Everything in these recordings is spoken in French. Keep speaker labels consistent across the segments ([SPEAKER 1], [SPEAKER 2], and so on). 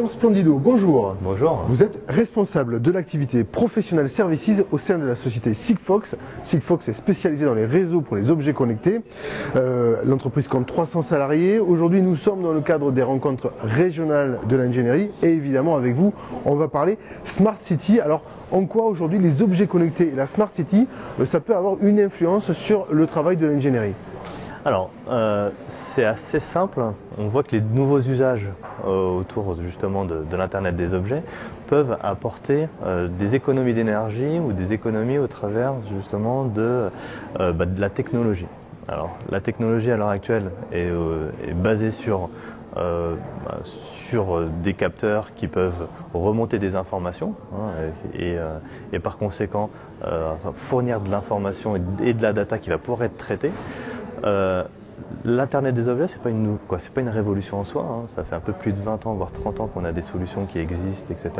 [SPEAKER 1] Laurent Splendido, bonjour.
[SPEAKER 2] Bonjour.
[SPEAKER 1] Vous êtes responsable de l'activité Professional Services au sein de la société Sigfox. Sigfox est spécialisée dans les réseaux pour les objets connectés. L'entreprise compte 300 salariés. Aujourd'hui, nous sommes dans le cadre des rencontres régionales de l'ingénierie et évidemment avec vous, on va parler Smart City. Alors, en quoi aujourd'hui les objets connectés et la Smart City, ça peut avoir une influence sur le travail de l'ingénierie?
[SPEAKER 2] Alors, c'est assez simple. On voit que les nouveaux usages autour justement de l'Internet des objets peuvent apporter des économies d'énergie ou des économies au travers justement de la technologie. Alors, la technologie à l'heure actuelle est basée sur des capteurs qui peuvent remonter des informations et par conséquent fournir de l'information et de la data qui va pouvoir être traitée. L'Internet des objets, c'est pas une révolution en soi, hein. Ça fait un peu plus de 20 ans, voire 30 ans qu'on a des solutions qui existent, etc.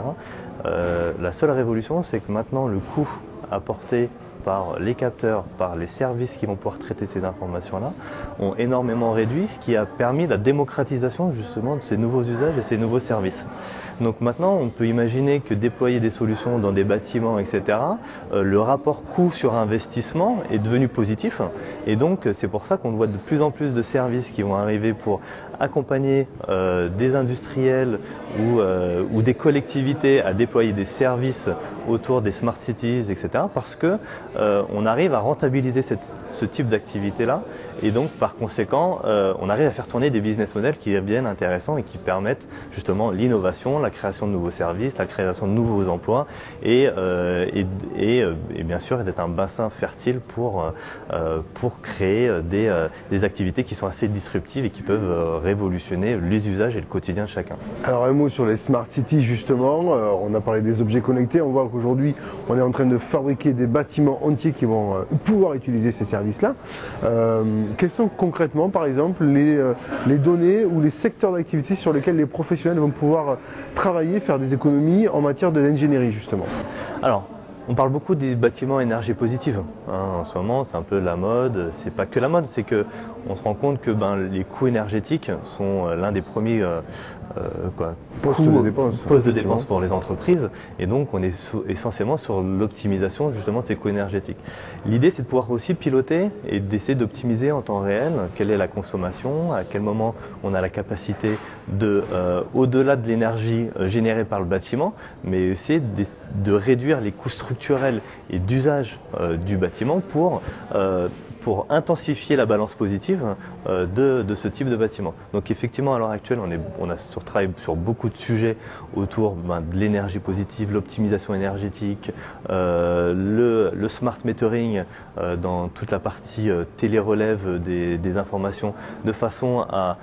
[SPEAKER 2] La seule révolution, c'est que maintenant le coût apporté par les capteurs, par les services qui vont pouvoir traiter ces informations-là, ont énormément réduit, ce qui a permis la démocratisation justement de ces nouveaux usages et ces nouveaux services. Donc maintenant, on peut imaginer que déployer des solutions dans des bâtiments, etc., le rapport coût sur investissement est devenu positif. Et donc, c'est pour ça qu'on voit de plus en plus de services qui vont arriver pour accompagner des industriels ou des collectivités à déployer des services autour des smart cities, etc., parce que on arrive à rentabiliser ce type d'activité-là et donc par conséquent on arrive à faire tourner des business models qui deviennent intéressants et qui permettent justement l'innovation, la création de nouveaux services, la création de nouveaux emplois et bien sûr d'être un bassin fertile pour créer des activités qui sont assez disruptives et qui peuvent révolutionner les usages et le quotidien de chacun.
[SPEAKER 1] Alors un mot sur les smart cities justement, on a parlé des objets connectés, on voit qu'aujourd'hui on est en train de fabriquer des bâtiments entiers qui vont pouvoir utiliser ces services-là. Quels sont concrètement, par exemple, les données ou les secteurs d'activité sur lesquels les professionnels vont pouvoir travailler, faire des économies en matière de l'ingénierie, justement?
[SPEAKER 2] Alors, on parle beaucoup des bâtiments énergie positive. En ce moment, c'est un peu la mode. C'est pas que la mode, c'est que on se rend compte que les coûts énergétiques sont l'un des premiers
[SPEAKER 1] postes de dépenses
[SPEAKER 2] pour les entreprises. Et donc, on est essentiellement sur l'optimisation justement de ces coûts énergétiques. L'idée, c'est de pouvoir aussi piloter et d'essayer d'optimiser en temps réel quelle est la consommation, à quel moment on a la capacité de, au-delà de l'énergie générée par le bâtiment, mais essayer de réduire les coûts structurels et d'usage du bâtiment pour intensifier la balance positive de ce type de bâtiment. Donc effectivement, à l'heure actuelle, on travaille sur beaucoup de sujets autour de l'énergie positive, l'optimisation énergétique, le smart metering dans toute la partie télérelève des informations, de façon à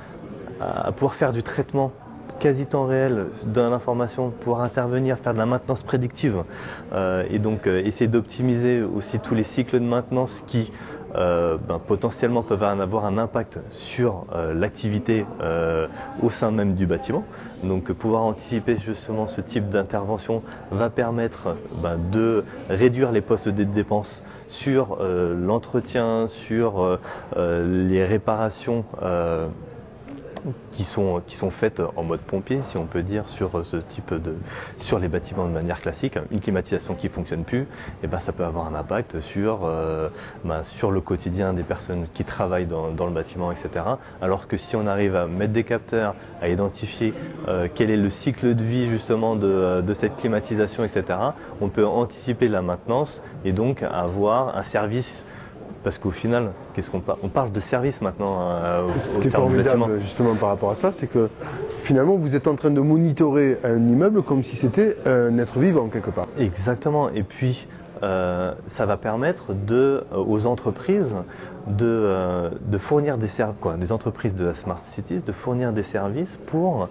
[SPEAKER 2] pouvoir faire du traitement quasi temps réel de l'information pour intervenir, faire de la maintenance prédictive et donc essayer d'optimiser aussi tous les cycles de maintenance qui potentiellement peuvent avoir un impact sur l'activité au sein même du bâtiment. Donc pouvoir anticiper justement ce type d'intervention va permettre de réduire les postes de dépenses sur l'entretien, sur les réparations qui sont faites en mode pompier, si on peut dire, sur les bâtiments de manière classique. Une climatisation qui fonctionne plus, et ça peut avoir un impact sur le quotidien des personnes qui travaillent dans le bâtiment, etc. Alors que si on arrive à mettre des capteurs, à identifier quel est le cycle de vie justement de cette climatisation, etc., on peut anticiper la maintenance et donc avoir un service. Parce qu'au final, on parle de service maintenant
[SPEAKER 1] Ce qui est formidable justement par rapport à ça, c'est que finalement vous êtes en train de monitorer un immeuble comme si c'était un être vivant quelque part.
[SPEAKER 2] Exactement. Et puis ça va permettre aux entreprises de fournir des entreprises de la Smart Cities, de fournir des services pour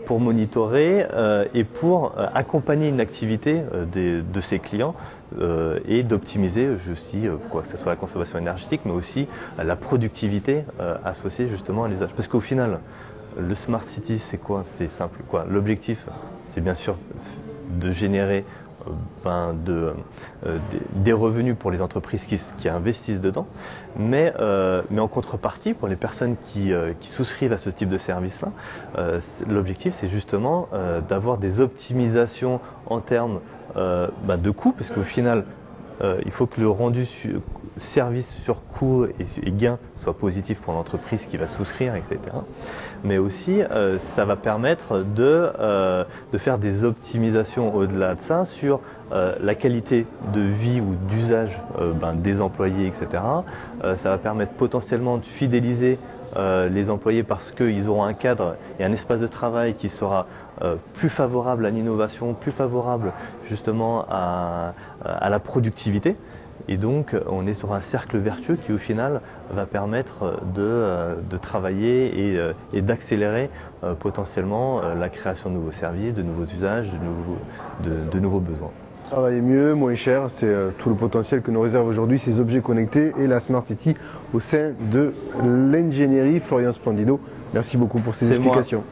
[SPEAKER 2] monitorer et pour accompagner une activité de ses clients et d'optimiser aussi que ce soit la consommation énergétique, mais aussi la productivité associée justement à l'usage. Parce qu'au final, le Smart City, c'est quoi? C'est simple. L'objectif, c'est bien sûr de générer des revenus pour les entreprises qui investissent dedans, mais en contrepartie, pour les personnes qui souscrivent à ce type de service-là, l'objectif c'est justement d'avoir des optimisations en termes de coûts, parce qu'au final, il faut que le rendu service sur coût et gain soit positif pour l'entreprise qui va souscrire, etc. Mais aussi, ça va permettre de faire des optimisations au-delà de ça sur la qualité de vie ou d'usage des employés, etc. Ça va permettre potentiellement de fidéliser les employés parce qu'ils auront un cadre et un espace de travail qui sera plus favorable à l'innovation, plus favorable justement à la productivité. Et donc on est sur un cercle vertueux qui au final va permettre de travailler et d'accélérer potentiellement la création de nouveaux services, de nouveaux usages, de nouveaux besoins.
[SPEAKER 1] Travailler mieux, moins cher, c'est tout le potentiel que nous réservent aujourd'hui ces objets connectés et la Smart City au sein de l'ingénierie. Florian Splendido, merci beaucoup pour ces explications.
[SPEAKER 2] Moi.